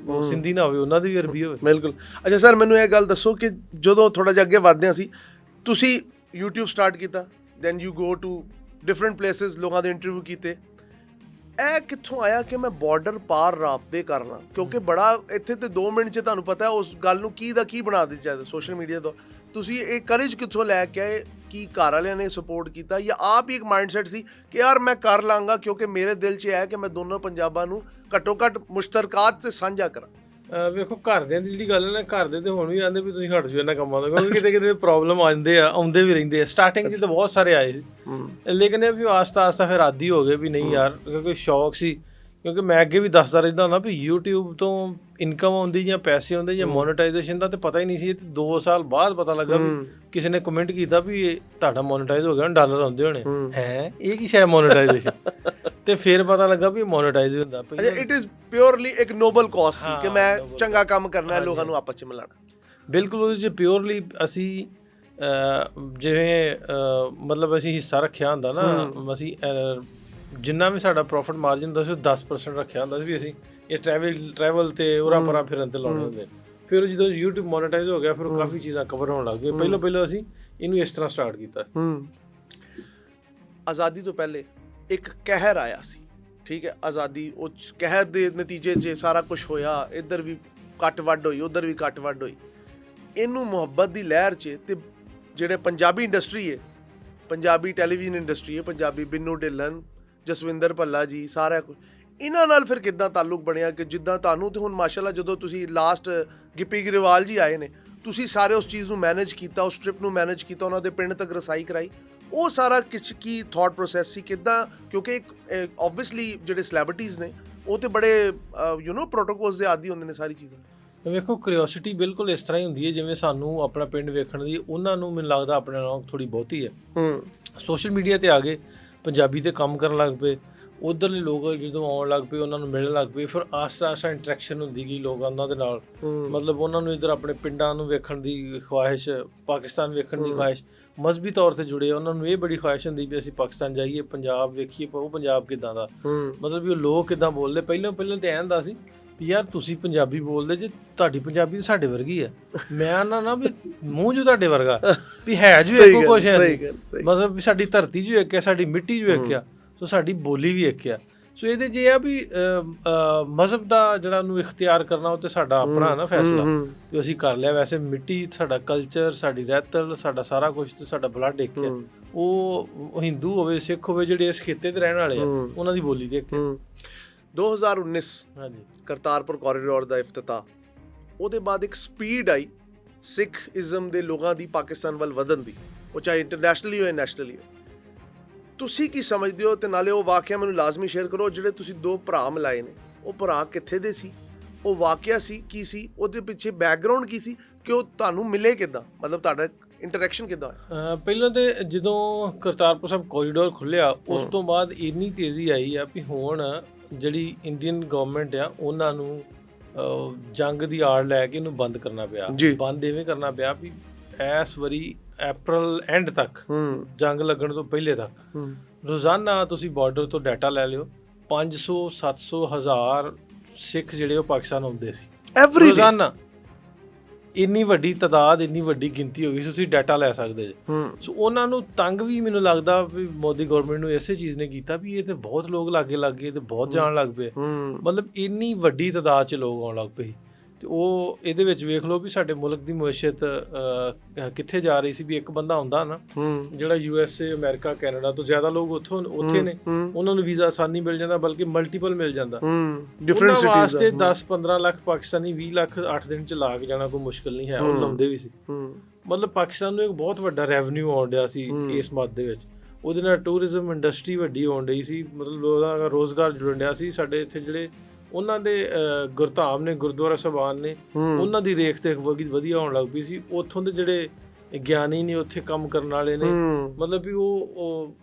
ਸਿੰਧੀ ਨਾ ਹੋਵੇ, ਉਹਨਾਂ ਦੀ ਵੀ ਅਰਬੀ ਹੋਵੇ। ਬਿਲਕੁਲ। ਅੱਛਾ ਸਰ, ਮੈਨੂੰ ਇਹ ਗੱਲ ਦੱਸੋ ਕਿ ਜਦੋਂ ਥੋੜਾ ਜਿਹਾ ਅੱਗੇ ਵਧਦੇ ਸੀ, ਤੁਸੀਂ YouTube ਸਟਾਰਟ ਕੀਤਾ, then you go to different places, ਲੋਕਾਂ ਦੇ ਇੰਟਰਵਿਊ ਕੀਤੇ। ਇਹ ਕਿੱਥੋਂ ਆਇਆ ਕਿ ਮੈਂ ਬਾਰਡਰ ਪਾਰ ਰਾਬਤੇ ਕਰਨਾ? ਕਿਉਂਕਿ ਬੜਾ ਇੱਥੇ ਤੇ 2 ਮਿੰਟ 'ਚ ਤੁਹਾਨੂੰ ਪਤਾ ਉਸ ਗੱਲ ਨੂੰ ਕੀ ਦਾ ਕੀ ਬਣਾ ਦਿੱਤਾ ਜਾਂਦਾ ਸੋਸ਼ਲ ਮੀਡੀਆ ਤੋਂ। ਤੁਸੀਂ ਇਹ ਕਰੇਜ ਕਿੱਥੋਂ ਲੈ ਕੇ ਆਏ? ਕੀ ਘਰ ਵਾਲਿਆਂ ਨੇ ਸਪੋਰਟ ਕੀਤਾ, ਜਾਂ ਆਪ ਹੀ ਇੱਕ ਮਾਈਂਡਸੈਟ ਸੀ ਕਿ ਯਾਰ ਮੈਂ ਕਰ ਲਾਂਗਾ, ਕਿਉਂਕਿ ਮੇਰੇ ਦਿਲ 'ਚ ਇਹ ਹੈ ਕਿ ਮੈਂ ਦੋਨੋਂ ਪੰਜਾਬਾਂ ਨੂੰ ਘੱਟੋ ਘੱਟ ਮੁਸ਼ਤਰਕਾਤ 'ਤੇ ਸਾਂਝਾ ਕਰਾਂ? ਵੇਖੋ, ਘਰਦਿਆਂ ਦੀ ਜਿਹੜੀ ਗੱਲ ਹੈ ਨਾ, ਘਰਦੇ ਤੇ ਹੁਣ ਵੀ ਆਉਂਦੇ ਵੀ ਤੁਸੀਂ ਹਟ ਜਾਓ ਇਹਨਾਂ ਕੰਮਾਂ ਤੋਂ, ਕਿਉਂਕਿ ਕਿਤੇ ਕਿਤੇ ਪ੍ਰੋਬਲਮ ਆਉਂਦੇ ਵੀ ਰਹਿੰਦੇ ਆ। ਸਟਾਰਟਿੰਗ 'ਚ ਤਾਂ ਬਹੁਤ ਸਾਰੇ ਆਏ ਸੀ, ਲੇਕਿਨ ਇਹ ਵੀ ਆਸਤਾ ਆਸਤਾ ਫਿਰ ਆਦੀ ਹੋ ਗਏ ਵੀ ਨਹੀਂ ਯਾਰ, ਕਿਉਂਕਿ ਸ਼ੌਕ ਸੀ। ਕਿਉਂਕਿ ਮੈਂ ਅੱਗੇ ਵੀ ਦੱਸਦਾ ਰਹਿੰਦਾ ਹੁੰਦਾ ਵੀ YouTube ਤੋਂ ਇਨਕਮ ਆਉਂਦੀ ਜਾਂ ਪੈਸੇ ਆਉਂਦੇ ਜਾਂ ਮੋਨੇਟਾਈਜੇਸ਼ਨ ਦਾ ਤੇ ਪਤਾ ਹੀ ਨਹੀਂ ਸੀ। ਤੇ 2 ਸਾਲ ਬਾਅਦ ਪਤਾ ਲੱਗਾ ਵੀ ਕਿਸੇ ਨੇ ਕਮੈਂਟ ਕੀਤਾ ਵੀ ਇਹ ਤੁਹਾਡਾ ਮੋਨੇਟਾਈਜ਼ ਹੋ ਗਿਆ, ਡਾਲਰ ਆਉਂਦੇ ਹੋਣੇ। ਹੈ ਇਹ ਕੀ ਸ਼ਾਇਦ ਮੋਨੇਟਾਈਜੇਸ਼ਨ? ਤੇ ਫਿਰ ਪਤਾ ਲੱਗਾ ਵੀ ਮੋਨੇਟਾਈਜ਼ ਹੁੰਦਾ। ਇਟ ਇਜ਼ ਪਿਓਰਲੀ ਇੱਕ ਨੋਬਲ ਕਾਜ਼ ਸੀ ਕਿ ਮੈਂ ਚੰਗਾ ਕੰਮ ਕਰਨਾ ਹੈ, ਲੋਕਾਂ ਨੂੰ ਆਪਸ 'ਚ ਮਿਲਾਣਾ। ਬਿਲਕੁਲ, ਉਹਦੇ 'ਚ ਪਿਓਰਲੀ ਅਸੀਂ ਜਿਵੇਂ ਮਤਲਬ ਅਸੀਂ ਹਿੱਸਾ ਰੱਖਿਆ ਹੁੰਦਾ ਨਾ, ਅਸੀਂ ਜਿੰਨਾ ਵੀ ਸਾਡਾ ਪ੍ਰੋਫਿਟ ਮਾਰਜਨ ਹੁੰਦਾ ਸੀ 10% ਰੱਖਿਆ ਹੁੰਦਾ ਸੀ ਵੀ ਅਸੀਂ ਇਹ ਟਰੈਵਲ ਤੇ ਉਰਾ ਪਰਾਂ ਫਿਰਨ ਤੇ ਲਾਉਣੇ ਹੁੰਦੇ। ਫਿਰ ਜਦੋਂ YouTube ਮੋਨੇਟਾਈਜ਼ ਹੋ ਗਿਆ, ਫਿਰ ਉਹ ਕਾਫੀ ਚੀਜ਼ਾਂ ਕਵਰ ਹੋਣ ਲੱਗ ਗਈਆਂ। ਪਹਿਲਾਂ ਅਸੀਂ ਇਹਨੂੰ ਇਸ ਤਰ੍ਹਾਂ ਸਟਾਰਟ ਕੀਤਾ। ਆਜ਼ਾਦੀ ਤੋਂ ਪਹਿਲੇ ਇੱਕ ਕਹਿਰ ਆਇਆ ਸੀ, ਠੀਕ ਹੈ? ਆਜ਼ਾਦੀ, ਉਹ ਕਹਿਰ ਦੇ ਨਤੀਜੇ 'ਚ ਸਾਰਾ ਕੁਝ ਹੋਇਆ। ਇੱਧਰ ਵੀ ਕੱਟ ਵੱਢ ਹੋਈ, ਉੱਧਰ ਵੀ ਕੱਟ ਵੱਢ ਹੋਈ। ਇਹਨੂੰ ਮੁਹੱਬਤ ਦੀ ਲਹਿਰ 'ਚ ਤੇ ਜਿਹੜੇ ਪੰਜਾਬੀ ਇੰਡਸਟਰੀ ਹੈ, ਪੰਜਾਬੀ ਟੈਲੀਵਿਜ਼ਨ ਇੰਡਸਟਰੀ ਹੈ, ਪੰਜਾਬੀ ਬਿੰਨੂ ਢਿੱਲਨ, ਜਸਵਿੰਦਰ ਭੱਲਾ ਜੀ, ਸਾਰਾ ਕੁਝ, ਇਹਨਾਂ ਨਾਲ ਫਿਰ ਕਿੱਦਾਂ ਤਾਲੁਕ ਬਣਿਆ? ਕਿ ਜਿੱਦਾਂ ਤੁਹਾਨੂੰ ਤੇ ਹੁਣ ਮਾਸ਼ਾਅੱਲਾ ਜਦੋਂ ਤੁਸੀਂ ਲਾਸਟ ਗਿੱਪੀ ਗਰੇਵਾਲ ਜੀ ਆਏ ਨੇ, ਤੁਸੀਂ ਸਾਰੇ ਉਸ ਚੀਜ਼ ਨੂੰ ਮੈਨੇਜ ਕੀਤਾ, ਉਸ ਟ੍ਰਿਪ ਨੂੰ ਮੈਨੇਜ ਕੀਤਾ, ਉਹਨਾਂ ਦੇ ਪਿੰਡ ਤੱਕ ਰਸਾਈ ਕਰਾਈ, ਉਹ ਸਾਰਾ ਕੀ ਥਾਟ ਪ੍ਰੋਸੈਸ ਸੀ, ਕਿੱਦਾਂ? ਕਿਉਂਕਿ ਇੱਕ ਓਬਵੀਅਸਲੀ ਜਿਹੜੇ ਸੈਲੇਬ੍ਰਿਟੀਜ਼ ਨੇ ਉਹ ਤੇ ਬੜੇ ਪ੍ਰੋਟੋਕੋਲਸ ਦੇ ਆਦੀ ਹੁੰਦੇ ਨੇ ਸਾਰੀ ਚੀਜ਼ਾਂ। ਵੇਖੋ, ਕਿਉਰਿਓਸਿਟੀ ਬਿਲਕੁਲ ਇਸ ਤਰ੍ਹਾਂ ਹੀ ਹੁੰਦੀ ਹੈ ਜਿਵੇਂ ਸਾਨੂੰ ਆਪਣਾ ਪਿੰਡ ਵੇਖਣ ਦੀ, ਉਹਨਾਂ ਨੂੰ ਮੈਨੂੰ ਲੱਗਦਾ ਆਪਣੇ ਨਾਲ ਥੋੜੀ ਬਹੁਤੀ ਹੈ। ਸੋਸ਼ਲ ਮੀਡੀਆ ਤੇ ਆ ਗਏ, ਪੰਜਾਬੀ ਤੇ ਕੰਮ ਕਰਨ ਲੱਗ ਪਏ, ਉੱਧਰਲੇ ਲੋਕ ਜਦੋਂ ਆਉਣ ਲੱਗ ਪਏ, ਉਹਨਾਂ ਨੂੰ ਮਿਲਣ ਲੱਗ ਪਏ, ਫਿਰ ਆਸਤਾ ਆਸਤਾ ਇੰਟਰੈਕਸ਼ਨ ਹੁੰਦੀ ਗਈ ਲੋਕਾਂ ਉਹਨਾਂ ਦੇ ਨਾਲ। ਮਤਲਬ ਉਹਨਾਂ ਨੂੰ ਇੱਧਰ ਆਪਣੇ ਪਿੰਡਾਂ ਨੂੰ ਵੇਖਣ ਦੀ ਖੁਆਇਸ਼, ਪਾਕਿਸਤਾਨ ਵੇਖਣ ਦੀ ਖੁਆਇਸ਼, ਮਜ਼ਹਬੀ ਤੌਰ ਤੇ ਜੁੜੇ ਉਹਨਾਂ ਨੂੰ ਇਹ ਬੜੀ ਖੁਆਇਸ਼ ਹੁੰਦੀ ਵੀ ਅਸੀਂ ਪਾਕਿਸਤਾਨ ਜਾਈਏ, ਪੰਜਾਬ ਵੇਖੀਏ, ਉਹ ਪੰਜਾਬ ਕਿੱਦਾਂ ਦਾ, ਮਤਲਬ ਵੀ ਉਹ ਲੋਕ ਕਿੱਦਾਂ ਬੋਲਦੇ। ਪਹਿਲਾਂ ਤੇ ਐਂ ਹੁੰਦਾ ਸੀ ਵੀ ਯਾਰ ਤੁਸੀਂ ਪੰਜਾਬੀ ਬੋਲਦੇ ਜੇ, ਤੁਹਾਡੀ ਪੰਜਾਬੀ ਸਾਡੇ ਵਰਗੀ ਆ। ਮੈਂ ਨਾ ਵੀ ਮੂੰਹ ਜੋ ਤੁਹਾਡੇ ਵਰਗਾ ਵੀ ਹੈ ਜੋ ਇੱਕੋ ਕੁਛ ਹੈ, ਮਤਲਬ ਵੀ ਸਾਡੀ ਧਰਤੀ ਜੋ ਇੱਕ ਹੈ, ਸਾਡੀ ਮਿੱਟੀ ਜੋ ਇੱਕ ਆ, ਸੋ ਸਾਡੀ ਬੋਲੀ ਵੀ ਇੱਕ ਆ। ਸੋ ਇਹਦੇ 'ਚ ਇਹ ਆ ਵੀ ਮਜ਼ਹਬ ਦਾ ਜਿਹੜਾ ਉਹਨੂੰ ਇਖਤਿਆਰ ਕਰਨਾ ਉਹ ਤੇ ਸਾਡਾ ਆਪਣਾ ਨਾ ਫੈਸਲਾ ਕਿ ਅਸੀਂ ਕਰ ਲਿਆ। ਵੈਸੇ ਮਿੱਟੀ, ਸਾਡਾ ਕਲਚਰ, ਸਾਡੀ ਰਹਿਤਲ, ਸਾਡਾ ਸਾਰਾ ਕੁਝ ਤੇ ਸਾਡਾ ਬਲੱਡ ਇੱਕ ਆ। ਉਹ ਹਿੰਦੂ ਹੋਵੇ, ਸਿੱਖ ਹੋਵੇ, ਜਿਹੜੇ ਇਸ ਖਿੱਤੇ 'ਤੇ ਰਹਿਣ ਵਾਲੇ ਆ, ਉਹਨਾਂ ਦੀ ਬੋਲੀ ਤੇ ਇੱਕ ਆ। 2019 ਕਰਤਾਰਪੁਰ ਕੋਰੀਡੋਰ ਦਾ ਇਫਤਿਤਾਹ, ਉਹਦੇ ਬਾਅਦ ਇੱਕ ਸਪੀਡ ਆਈ ਸਿੱਖ ਇਜ਼ਮ ਦੇ ਲੋਕਾਂ ਦੀ ਪਾਕਿਸਤਾਨ ਵੱਲ ਵਧਣ ਦੀ, ਉਹ ਚਾਹੇ ਇੰਟਰਨੈਸ਼ਨਲੀ ਹੋਏ ਨੈਸ਼ਨਲੀ ਹੋਏ। ਤੁਸੀਂ ਕੀ ਸਮਝਦੇ ਹੋ? ਤੇ ਨਾਲੇ ਉਹ ਵਾਕਿਆ ਮੈਨੂੰ ਲਾਜ਼ਮੀ ਸ਼ੇਅਰ ਕਰੋ ਜਿਹੜੇ ਤੁਸੀਂ 2 ਭਰਾ ਮਿਲਾਏ ਨੇ, ਉਹ ਭਰਾ ਕਿੱਥੇ ਦੇ ਸੀ, ਉਹ ਵਾਕਿਆ ਸੀ ਕੀ ਸੀ, ਉਹਦੇ ਪਿੱਛੇ ਬੈਕਗ੍ਰਾਉਂਡ ਕੀ ਸੀ, ਕਿ ਉਹ ਤੁਹਾਨੂੰ ਮਿਲੇ ਕਿੱਦਾਂ, ਮਤਲਬ ਤੁਹਾਡਾ ਇੰਟਰੈਕਸ਼ਨ ਕਿੱਦਾਂ ਹੋਇਆ? ਪਹਿਲਾਂ ਤੇ ਜਦੋਂ ਕਰਤਾਰਪੁਰ ਸਾਹਿਬ ਕੋਰੀਡੋਰ ਖੁੱਲਿਆ ਉਸ ਤੋਂ ਬਾਅਦ ਇੰਨੀ ਤੇਜ਼ੀ ਆਈ ਆ ਵੀ ਹੁਣ ਜਿਹੜੀ ਇੰਡੀਅਨ ਗਵਰਨਮੈਂਟ ਆ ਉਹਨਾਂ ਨੂੰ ਜੰਗ ਦੀ ਆੜ ਲੈ ਕੇ ਇਹਨੂੰ ਬੰਦ ਕਰਨਾ ਪਿਆ। ਬੰਦ ਇਵੇਂ ਕਰਨਾ ਪਿਆ ਵੀ ਇਸ ਵਾਰੀ ਅਪ੍ਰੈਲ ਐਂਡ ਤੱਕ, ਜੰਗ ਲੱਗਣ ਤੋਂ ਪਹਿਲੇ ਤੱਕ ਰੋਜ਼ਾਨਾ ਤੁਸੀਂ ਬਾਰਡਰ ਤੋਂ ਡਾਟਾ ਲੈ ਲਿਓ, 500 700 1000 ਸਿੱਖ ਜਿਹੜੇ ਉਹ ਪਾਕਿਸਤਾਨ ਆਉਂਦੇ ਸੀ ਰੋਜ਼ਾਨਾ। ਇੰਨੀ ਵੱਡੀ ਤਾਦਾਦ, ਇੰਨੀ ਵੱਡੀ ਗਿਣਤੀ ਹੋ ਗਈ, ਤੁਸੀਂ ਡਾਟਾ ਲੈ ਸਕਦੇ ਜੇ। ਸੋ ਉਹਨਾਂ ਨੂੰ ਤੰਗ ਵੀ ਮੈਨੂੰ ਲੱਗਦਾ ਵੀ ਮੋਦੀ ਗਵਰਨਮੈਂਟ ਨੂੰ ਇਸੇ ਚੀਜ਼ ਨੇ ਕੀਤਾ ਵੀ ਇਹ ਤੇ ਬਹੁਤ ਲੋਕ ਲਾਗੇ ਤੇ ਬਹੁਤ ਜਾਣ ਲੱਗ ਪਏ, ਮਤਲਬ ਇੰਨੀ ਵੱਡੀ ਤਾਦਾਦ 'ਚ ਲੋਕ ਆਉਣ ਲੱਗ ਪਏ। ਤੇ ਉਹ ਇਹਦੇ ਵਿੱਚ ਵੇਖ ਲਓ ਵੀ ਸਾਡੇ ਮੁਲਕ ਦੀ ਮੁਇਸ਼ਤ ਕਿੱਥੇ ਜਾ ਰਹੀ ਸੀ। ਵੀ ਇੱਕ ਬੰਦਾ ਹੁੰਦਾ ਨਾ ਜਿਹੜਾ USA ਅਮਰੀਕਾ ਕੈਨੇਡਾ ਤੋਂ ਜ਼ਿਆਦਾ ਲੋਕ ਉੱਥੇ ਨੇ, ਉਹਨਾਂ ਨੂੰ ਵੀਜ਼ਾ ਆਸਾਨੀ ਮਿਲ ਜਾਂਦਾ, ਬਲਕਿ ਮਲਟੀਪਲ ਮਿਲ ਜਾਂਦਾ। ਉਹਨਾਂ ਵਾਸਤੇ 10-15 ਲੱਖ ਪਾਕਿਸਤਾਨੀ 20 ਲੱਖ 8 ਦਿਨ 'ਚ ਲਾ ਕੇ ਜਾਣਾ ਕੋਈ ਮੁਸ਼ਕਿਲ ਨਹੀਂ ਹੈ, ਉਹ ਲਾਉਂਦੇ ਵੀ ਸੀ। ਮਤਲਬ ਪਾਕਿਸਤਾਨ ਨੂੰ ਇੱਕ ਬਹੁਤ ਵੱਡਾ ਰੈਵਨਿਊ ਆਉਣ ਡਿਆ ਸੀ ਇਸ ਮੱਧ ਦੇ ਵਿੱਚ। ਉਹਦੇ ਨਾਲ ਟੂਰਿਜ਼ਮ ਇੰਡਸਟਰੀ ਵੱਡੀ ਹੋਣ ਡਈ ਸੀ, ਮਤਲਬ ਲੋਕਾਂ ਦਾ ਰੋਜ਼ਗਾਰ ਜੁੜਨ ਡਿਆ ਸੀ। ਸਾਡੇ ਇੱਥੇ ਜਿਹੜੇ ਉਹਨਾਂ ਦੇ ਗੁਰਧਾਮ ਨੇ, ਗੁਰਦੁਆਰਾ ਸਾਹਿਬਾਨ ਨੇ, ਉਹਨਾਂ ਦੀ ਰੇਖ ਦੇਖ ਵਧੀਆ ਹੋਣ ਲੱਗ ਪਈ ਸੀ। ਉੱਥੋਂ ਦੇ ਜਿਹੜੇ ਗਿਆਨੀ ਨੇ, ਉੱਥੇ ਕੰਮ ਕਰਨ ਵਾਲੇ ਨੇ, ਮਤਲਬ ਵੀ ਉਹ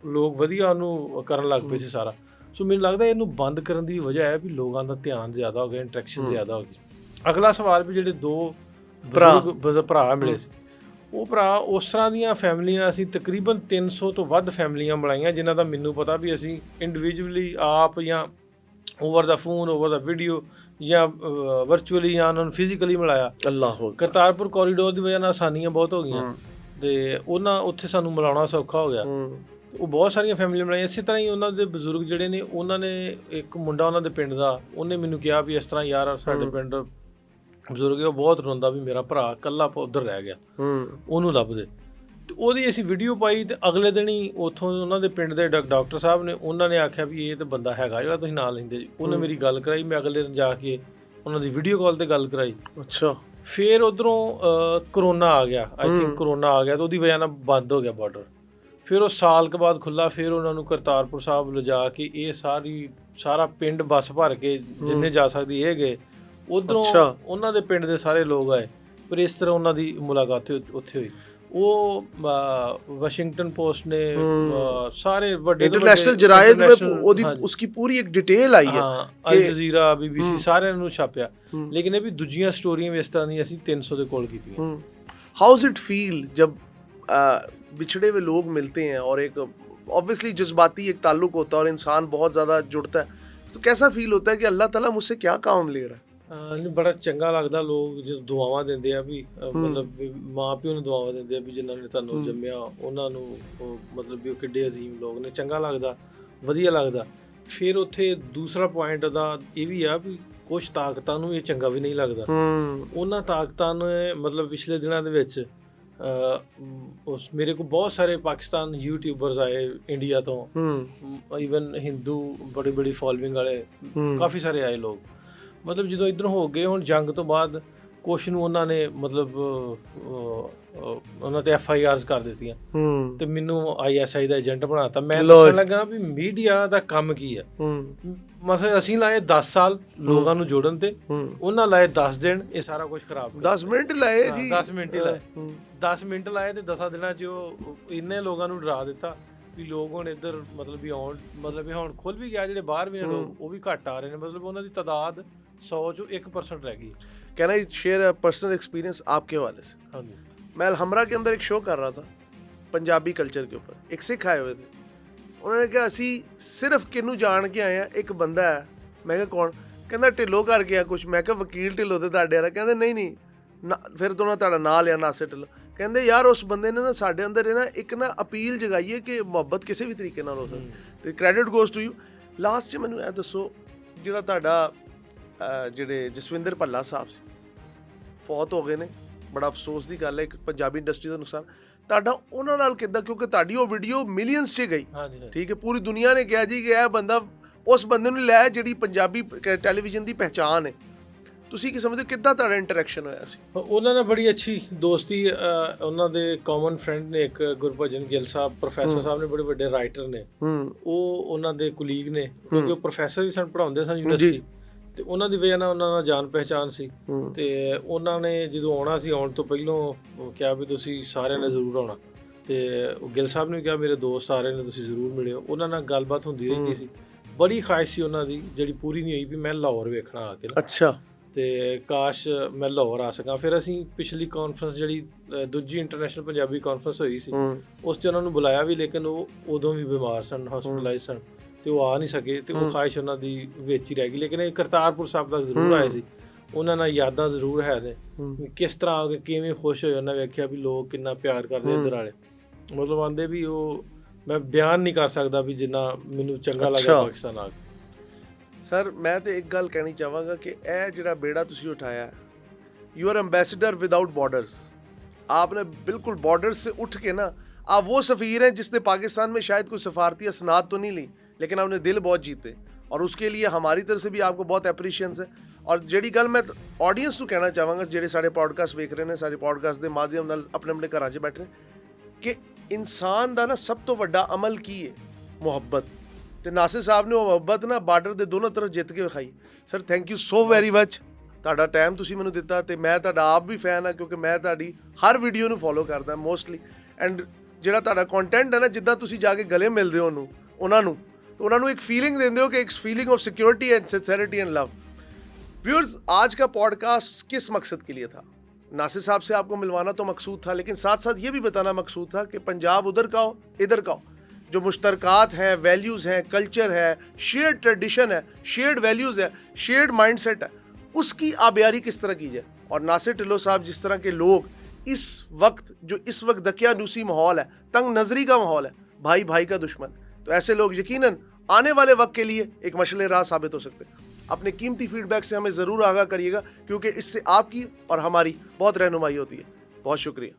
ਲੋਕ ਵਧੀਆ ਉਹਨੂੰ ਕਰਨ ਲੱਗ ਪਏ ਸੀ ਸਾਰਾ। ਸੋ ਮੈਨੂੰ ਲੱਗਦਾ ਇਹਨੂੰ ਬੰਦ ਕਰਨ ਦੀ ਵਜ੍ਹਾ ਹੈ ਵੀ ਲੋਕਾਂ ਦਾ ਧਿਆਨ ਜ਼ਿਆਦਾ ਹੋ ਗਿਆ, ਇੰਟਰੈਕਸ਼ਨ ਜ਼ਿਆਦਾ ਹੋ ਗਈ। ਅਗਲਾ ਸਵਾਲ ਵੀ ਜਿਹੜੇ 2 ਭਰਾ ਮਿਲੇ ਸੀ, ਉਹ ਭਰਾ ਉਸ ਤਰ੍ਹਾਂ ਦੀਆਂ ਫੈਮਲੀਆਂ, ਅਸੀਂ ਤਕਰੀਬਨ 300 ਤੋਂ ਵੱਧ ਫੈਮਲੀਆਂ ਮਿਲਾਈਆਂ ਜਿਨ੍ਹਾਂ ਦਾ ਮੈਨੂੰ ਪਤਾ ਵੀ ਅਸੀਂ ਇੰਡੀਵਿਜੂਅਲੀ ਆਪ ਜਾਂ ਓਵਰ ਦਾ ਫੋਨ, ਓਵਰ ਦਾ ਵੀਡੀਓ ਜਾਂ ਵਰਚੁਅਲੀ ਜਾਂ ਉਹਨਾਂ ਨੂੰ ਫਿਜ਼ੀਕਲੀ ਮਿਲਾਇਆ। ਕਰਤਾਰਪੁਰ ਕੋਰੀਡੋਰ ਦੀ ਵਜ੍ਹਾ ਨਾਲ ਆਸਾਨੀਆਂ ਬਹੁਤ ਹੋ ਗਈਆਂ ਤੇ ਉਹਨਾਂ ਉੱਥੇ ਸਾਨੂੰ ਮਿਲਾਉਣਾ ਸੌਖਾ ਹੋ ਗਿਆ। ਉਹ ਬਹੁਤ ਸਾਰੀਆਂ ਫੈਮਲੀਆਂ ਮਿਲਾਈਆਂ। ਇਸੇ ਤਰ੍ਹਾਂ ਹੀ ਉਹਨਾਂ ਦੇ ਬਜ਼ੁਰਗ ਜਿਹੜੇ ਨੇ, ਉਹਨਾਂ ਨੇ ਇੱਕ ਮੁੰਡਾ ਉਹਨਾਂ ਦੇ ਪਿੰਡ ਦਾ, ਉਹਨੇ ਮੈਨੂੰ ਕਿਹਾ ਵੀ ਇਸ ਤਰ੍ਹਾਂ ਯਾਰ ਸਾਡੇ ਪਿੰਡ ਬਜ਼ੁਰਗ ਉਹ ਬਹੁਤ ਰੋਂਦਾ ਵੀ ਮੇਰਾ ਭਰਾ ਇਕੱਲਾ ਉੱਧਰ ਰਹਿ ਗਿਆ, ਉਹਨੂੰ ਲੱਭਦੇ। ਤੇ ਉਹਦੀ ਅਸੀਂ ਵੀਡੀਓ ਪਾਈ ਤੇ ਅਗਲੇ ਦਿਨ ਹੀ ਉੱਥੋਂ ਉਹਨਾਂ ਦੇ ਪਿੰਡ ਦੇ ਡਾਕਟਰ ਸਾਹਿਬ ਨੇ, ਉਹਨਾਂ ਨੇ ਆਖਿਆ ਵੀ ਇਹ ਤਾਂ ਬੰਦਾ ਹੈਗਾ ਜਿਹੜਾ ਤੁਸੀਂ ਨਾਲ ਲੈਂਦੇ ਜੀ। ਉਹਨੇ ਮੇਰੀ ਗੱਲ ਕਰਾਈ, ਮੈਂ ਅਗਲੇ ਦਿਨ ਜਾ ਕੇ ਉਹਨਾਂ ਦੀ ਵੀਡੀਓ ਕਾਲ ਤੇ ਗੱਲ ਕਰਾਈ। ਅੱਛਾ। ਫਿਰ ਉੱਧਰੋਂ ਕਰੋਨਾ ਆ ਗਿਆ, ਆਈ ਥਿੰਕ ਕਰੋਨਾ ਆ ਗਿਆ ਤੇ ਉਹਦੀ ਵਜ੍ਹਾ ਨਾਲ ਬੰਦ ਹੋ ਗਿਆ ਬਾਰਡਰ। ਫਿਰ ਉਹ ਸਾਲ ਕੁ ਬਾਅਦ ਖੁੱਲ੍ਹਾ। ਫਿਰ ਉਹਨਾਂ ਨੂੰ ਕਰਤਾਰਪੁਰ ਸਾਹਿਬ ਲਿਜਾ ਕੇ ਇਹ ਸਾਰਾ ਪਿੰਡ ਬੱਸ ਭਰ ਕੇ ਜਿੰਨੇ ਜਾ ਸਕਦੀ ਇਹ ਗਏ। ਉੱਧਰੋਂ ਉਹਨਾਂ ਦੇ ਪਿੰਡ ਦੇ ਸਾਰੇ ਲੋਕ ਆਏ। ਪਰ ਇਸ ਤਰ੍ਹਾਂ ਉਹਨਾਂ ਦੀ ਮੁਲਾਕਾਤ ਉੱਥੇ ਹੋਈ। ਉਹ ਵਾਸ਼ਿੰਗਟਨ ਪੋਸਟ ਨੇ, ਸਾਰੇ ਵੱਡੇ ਇੰਟਰਨੈਸ਼ਨਲ ਜਰਾਇਦ ਵਿੱਚ ਉਹਦੀ ਉਸकी ਪੂਰੀ ਇੱਕ ਡਿਟੇਲ ਆਈ ਹੈ। ਅਲ ਜਜ਼ੀਰਾ, BBC ਸਾਰਿਆਂ ਨੂੰ ਛਾਪਿਆ। ਲੇਕਿਨ ਇਹ ਵੀ ਦੂਜੀਆਂ ਸਟੋਰੀਆਂ ਵੀ ਇਸ ਤਰ੍ਹਾਂ ਦੀਆਂ ਅਸੀਂ 300 ਦੇ ਕੋਲ ਕੀਤੀਆਂ। हाउ इज इट फील जब बिछड़े हुए लोग मिलते हैं और एक ऑब्वियसली जज्बाती एक ताल्लुक होता है और इंसान बहुत ज़्यादा जुड़ता है, तो कैसा फील होता है कि अल्लाह ताला मुझसे क्या काम ले रहा है? ਬੜਾ ਚੰਗਾ ਲੱਗਦਾ। ਲੋਕ ਜਦੋਂ ਦੁਆਵਾਂ ਦਿੰਦੇ ਆ ਵੀ ਮਤਲਬ ਮਾਂ ਪਿਓ ਨੂੰ ਦੁਆਵਾਂ ਦਿੰਦੇ ਆ ਵੀ ਜਿਨ੍ਹਾਂ ਨੇ ਤੁਹਾਨੂੰ ਜੰਮਿਆ ਉਹਨਾਂ ਨੂੰ, ਮਤਲਬ ਵੀ ਉਹ ਕਿੱਡੇ ਅਜ਼ੀਮ ਲੋਕ ਨੇ। ਚੰਗਾ ਲੱਗਦਾ, ਵਧੀਆ ਲੱਗਦਾ। ਫਿਰ ਉੱਥੇ ਦੂਸਰਾ ਪੁਆਇੰਟ ਉਹਦਾ ਇਹ ਵੀ ਆ ਵੀ ਕੁਛ ਤਾਕਤਾਂ ਨੂੰ ਇਹ ਚੰਗਾ ਵੀ ਨਹੀਂ ਲੱਗਦਾ। ਉਹਨਾਂ ਤਾਕਤਾਂ ਨੇ ਮਤਲਬ ਪਿਛਲੇ ਦਿਨਾਂ ਦੇ ਵਿੱਚ ਮੇਰੇ ਕੋਲ ਬਹੁਤ ਸਾਰੇ ਪਾਕਿਸਤਾਨ ਯੂਟਿਊਬਰਸ ਆਏ ਇੰਡੀਆ ਤੋਂ, ਈਵਨ ਹਿੰਦੂ ਬੜੀ ਬੜੀ ਫੋਲੋਇੰਗ ਵਾਲੇ ਕਾਫੀ ਸਾਰੇ ਆਏ ਲੋਕ। ਮਤਲਬ ਜਦੋਂ ਇੱਧਰ ਹੋ ਗਏ ਹੁਣ ਜੰਗ ਤੋਂ ਬਾਅਦ ਕੁਛ ਨੂੰ ਉਹਨਾਂ ਨੇ ਮਤਲਬ ਉਹਨਾਂ ਤੇ FIRs ਕਰ ਦਿੱਤੀਆਂ ਤੇ ਮੈਨੂੰ ISI ਦਾ ਏਜੰਟ ਬਣਾਤਾ। ਮੈਂ ਦੱਸਣ ਲੱਗਾ ਵੀ ਮੀਡੀਆ ਦਾ ਕੰਮ ਕੀ ਹੈ। ਮਤਲਬ ਅਸੀਂ ਲਾਏ 10 ਸਾਲ ਲੋਕਾਂ ਨੂੰ ਜੋੜਨ ਤੇ, ਉਹਨਾਂ ਲਾਏ 10 ਦਿਨ ਇਹ ਸਾਰਾ ਕੁਝ ਖਰਾਬ। 10 ਮਿੰਟ ਲਾਏ ਜੀ, 10 ਮਿੰਟ ਹੀ ਲਾਏ। 10 ਮਿੰਟ ਲਾਏ ਤੇ 10 ਦਿਨਾਂ 'ਚ ਉਹ ਇੰਨੇ ਲੋਕਾਂ ਨੂੰ ਡਰਾ ਦਿੱਤਾ ਵੀ ਲੋਕ ਹੁਣ ਇੱਧਰ ਮਤਲਬ ਵੀ ਆਉਣ, ਮਤਲਬ ਵੀ ਹੁਣ ਖੁੱਲ੍ਹ ਵੀ ਗਿਆ। ਜਿਹੜੇ ਬਾਹਰ ਵੀ ਨੇ ਲੋਕ ਉਹ ਵੀ ਘੱਟ ਆ ਰਹੇ ਨੇ। ਮਤਲਬ ਉਹਨਾਂ ਦੀ ਤਾਦਾਦ 100 चों 1% रह गई। Can I share a personal experience आपके हवाले से? हाँ जी। मैं अलहमरा के अंदर एक शो कर रहा था पंजाबी कल्चर के ऊपर। एक सिख आए हुए थे, उन्होंने कहा असी सिर्फ किनू जान के आए हैं, एक बंदा है। मैं कहा कौन? कहता ढिल्लो कर गया कुछ। मैं कहा वकील ढिल्लो तो तुहाडे वाला? कहते नहीं नहीं। फिर तो उन्होंने तुहाडा नाम लिया, नासिर ढिल्लो। कहते यार उस बंदे ने ना साडे अंदर ना एक ना अपील जगाई है कि मुहब्बत किसी भी तरीके नाल हो सकदी ते credit goes to you. Last 'ਚ ਮੈਨੂੰ ਇਹ ਦੱਸੋ, ਜਿਹੜਾ ਤੁਹਾਡਾ ਜਿਹੜੇ ਜਸਵਿੰਦਰ ਭੱਲਾ ਸਾਹਿਬ ਸੀ, ਫੌਤ ਹੋ ਗਏ ਨੇ, ਬੜਾ ਅਫਸੋਸ ਦੀ ਗੱਲ ਹੈ, ਇੱਕ ਪੰਜਾਬੀ ਇੰਡਸਟਰੀ ਦਾ ਨੁਕਸਾਨ। ਤੁਹਾਡਾ ਉਹਨਾਂ ਨਾਲ ਕਿੱਦਾਂ, ਕਿਉਂਕਿ ਤੁਹਾਡੀ ਉਹ ਵੀਡੀਓ ਮਿਲੀਅਨਸ 'ਚ ਗਈ, ਠੀਕ ਹੈ, ਪੂਰੀ ਦੁਨੀਆ ਨੇ ਕਿਹਾ ਜੀ ਕਿ ਇਹ ਬੰਦਾ ਉਸ ਬੰਦੇ ਨੂੰ ਲੈ ਜਿਹੜੀ ਪੰਜਾਬੀ ਟੈਲੀਵਿਜ਼ਨ ਦੀ ਪਹਿਚਾਣ ਹੈ। ਤੁਸੀਂ ਕੀ ਸਮਝਦੇ ਹੋ, ਕਿੱਦਾਂ ਤੁਹਾਡਾ ਇੰਟਰੈਕਸ਼ਨ ਹੋਇਆ ਸੀ? ਉਹਨਾਂ ਨਾਲ ਬੜੀ ਅੱਛੀ ਦੋਸਤੀ। ਉਹਨਾਂ ਦੇ ਕਾਮਨ ਫਰੈਂਡ ਨੇ ਇੱਕ ਗੁਰਭਜਨ ਗਿੱਲ ਸਾਹਿਬ, ਪ੍ਰੋਫੈਸਰ ਸਾਹਿਬ ਨੇ, ਬੜੇ ਵੱਡੇ ਰਾਈਟਰ ਨੇ। ਉਹ ਉਹਨਾਂ ਦੇ ਕੁਲੀਗ ਨੇ, ਕਿਉਂਕਿ ਉਹ ਪ੍ਰੋਫੈਸਰ ਵੀ ਸਾਨੂੰ ਪੜ੍ਹਾਉਂਦੇ ਸਨ ਯੂਨੀਵਰਸਿਟੀ। ਤੇ ਉਹਨਾਂ ਦੀ ਵਜ੍ਹਾ ਨਾਲ ਉਹਨਾਂ ਨਾਲ ਜਾਣ ਪਹਿਚਾਣ ਸੀ ਹੂੰ। ਤੇ ਉਹਨਾਂ ਨੇ ਜਦੋਂ ਆਉਣਾ ਸੀ, ਆਉਣ ਤੋਂ ਪਹਿਲਾਂ ਉਹ ਕਿਹਾ ਵੀ ਤੁਸੀਂ ਸਾਰਿਆਂ ਨੇ ਜ਼ਰੂਰ ਆਉਣਾ, ਤੇ ਉਹ ਗਿੱਲ ਸਾਹਿਬ ਨੇ ਵੀ ਕਿਹਾ ਮੇਰੇ ਦੋਸਤ ਸਾਰੇ ਨੇ ਤੁਸੀਂ ਜ਼ਰੂਰ ਮਿਲਿਓ। ਉਹਨਾਂ ਨਾਲ ਗੱਲਬਾਤ ਹੁੰਦੀ ਰਹਿੰਦੀ ਸੀ। ਬੜੀ ਖਾਹਿਸ਼ ਸੀ ਉਹਨਾਂ ਦੀ ਜਿਹੜੀ ਪੂਰੀ ਨਹੀਂ ਹੋਈ ਵੀ ਮੈਂ ਲਾਹੌਰ ਵੇਖਣਾ ਆ ਕੇ ਨਾ, ਅੱਛਾ। ਤੇ ਕਾਸ਼ ਮੈਂ ਲਾਹੌਰ ਆ ਸਕਾਂ। ਫਿਰ ਅਸੀਂ ਪਿਛਲੀ ਕਾਨਫਰੰਸ ਜਿਹੜੀ ਦੂਜੀ ਇੰਟਰਨੈਸ਼ਨਲ ਪੰਜਾਬੀ ਕਾਨਫਰੰਸ ਹੋਈ ਸੀ, ਉਸ 'ਚ ਉਹਨਾਂ ਨੂੰ ਬੁਲਾਇਆ ਵੀ, ਲੇਕਿਨ ਉਹ ਉਦੋਂ ਵੀ ਬਿਮਾਰ ਸਨ, ਹਸਪੀਟਲਾਈਜ਼ ਸਨ, ਤੇ ਉਹ ਆ ਨਹੀਂ ਸਕੇ, ਤੇ ਉਹ ਖਾਹਿਸ਼ ਉਹਨਾਂ ਦੀ ਵਿੱਚ ਹੀ ਰਹਿ ਗਈ। ਲੇਕਿਨ ਇਹ ਕਰਤਾਰਪੁਰ ਸਾਹਿਬ ਤੱਕ ਜ਼ਰੂਰ ਆਏ ਸੀ, ਉਹਨਾਂ ਨਾਲ ਯਾਦਾਂ ਜ਼ਰੂਰ ਹੈ ਨੇ ਵੀ ਕਿਸ ਤਰ੍ਹਾਂ ਆ ਕੇ ਕਿਵੇਂ ਖੁਸ਼ ਹੋਏ ਉਹਨਾਂ ਵੇਖਿਆ ਵੀ ਲੋਕ ਕਿੰਨਾ ਪਿਆਰ ਕਰਦੇ ਇੱਧਰ ਵਾਲੇ। ਮਤਲਬ ਆਂਦੇ ਵੀ ਉਹ ਮੈਂ ਬਿਆਨ ਨਹੀਂ ਕਰ ਸਕਦਾ ਵੀ ਜਿੰਨਾ ਮੈਨੂੰ ਚੰਗਾ ਲੱਗਾ ਪਾਕਿਸਤਾਨ ਆ ਕੇ। ਸਰ ਮੈਂ ਤੇ ਇੱਕ ਗੱਲ ਕਹਿਣੀ ਚਾਹਾਂਗਾ ਕਿ ਇਹ ਜਿਹੜਾ ਬੇੜਾ ਤੁਸੀਂ ਉਠਾਇਆ, you are ambassador without borders. आपने बिल्कुल बॉर्डर्स से उठ के ना, आप वो सफ़ीर हैं जिसने पाकिस्तान में शायद कोई सफारती असनाद तो नहीं ली, लेकिन आपने दिल बहुत जीते, और उसके लिए हमारी तरफ से भी आपको बहुत एप्रीशिएशन है। और ਜਿਹੜੀ ਗੱਲ ਮੈਂ ਆਡੀਅנס ਨੂੰ ਕਹਿਣਾ ਚਾਹਾਂਗਾ ਜਿਹੜੇ ਸਾਡੇ ਪੋਡਕਾਸਟ ਵੇਖ ਰਹੇ ਨੇ, ਸਾਡੇ ਪੋਡਕਾਸਟ ਦੇ ਮਾਧਿਅਮ ਨਾਲ ਆਪਣੇ ਆਪਣੇ ਘਰਾਂ 'ਚ ਬੈਠੇ ਨੇ, ਕਿ ਇਨਸਾਨ ਦਾ ਨਾ ਸਭ ਤੋਂ ਵੱਡਾ ਅਮਲ ਕੀ ਹੈ? ਮੁਹੱਬਤ। ਤੇ ਨਾਸਿਰ ਸਾਹਿਬ ਨੇ ਉਹ ਮੁਹੱਬਤ ਨਾ ਬਾਰਡਰ ਦੇ ਦੋਨੋਂ ਤਰਫ ਜਿੱਤ ਕੇ ਵਿਖਾਈ। Sir thank you so very much, ਤੁਹਾਡਾ ਟਾਈਮ ਤੁਸੀਂ ਮੈਨੂੰ ਦਿੱਤਾ, ਤੇ ਮੈਂ ਤੁਹਾਡਾ ਆਪ ਵੀ ਫੈਨ ਹਾਂ ਕਿਉਂਕਿ ਮੈਂ ਤੁਹਾਡੀ ਹਰ ਵੀਡੀਓ ਨੂੰ ਫੋਲੋ ਕਰਦਾ ਮੋਸਟਲੀ। ਐਂਡ ਜਿਹੜਾ ਤੁਹਾਡਾ ਕੰਟੈਂਟ ਹੈ ਨਾ, ਜਿੱਦਾਂ ਤੁਸੀਂ ਜਾ ਕੇ ਗਲੇ ਮਿਲਦੇ ਹੋ ਉਹਨਾਂ ਨੂੰ एक फीलिंग देते हो कि एक feeling of security and sincerity and love. Viewers, आज का पॉडकास्ट किस मकसद के लिए था? नासिर साहब से आपको मिलवाना तो मकसूद था, लेकिन साथ साथ ये भी बताना मकसूद था कि पंजाब उधर का हो इधर का हो, जो मुश्तरकात हैं, वैल्यूज़ हैं, कल्चर है, शेयर्ड ट्रेडिशन है, शेयर्ड वैल्यूज़ है, शेयर्ड माइंडसेट है, उसकी आबियारी किस तरह की जाए। और नासिर ढिल्लों साहब जिस तरह के लोग इस वक्त दकियानूसी माहौल है, तंग नज़री का माहौल है, भाई भाई का दुश्मन, तो ऐसे लोग यकीनन आने वाले वक्त के लिए एक मशले राह साबित हो सकते हैं। अपने कीमती फीडबैक से हमें ज़रूर आगाह करिएगा, क्योंकि इससे आपकी और हमारी बहुत रहनुमाई होती है। बहुत शुक्रिया।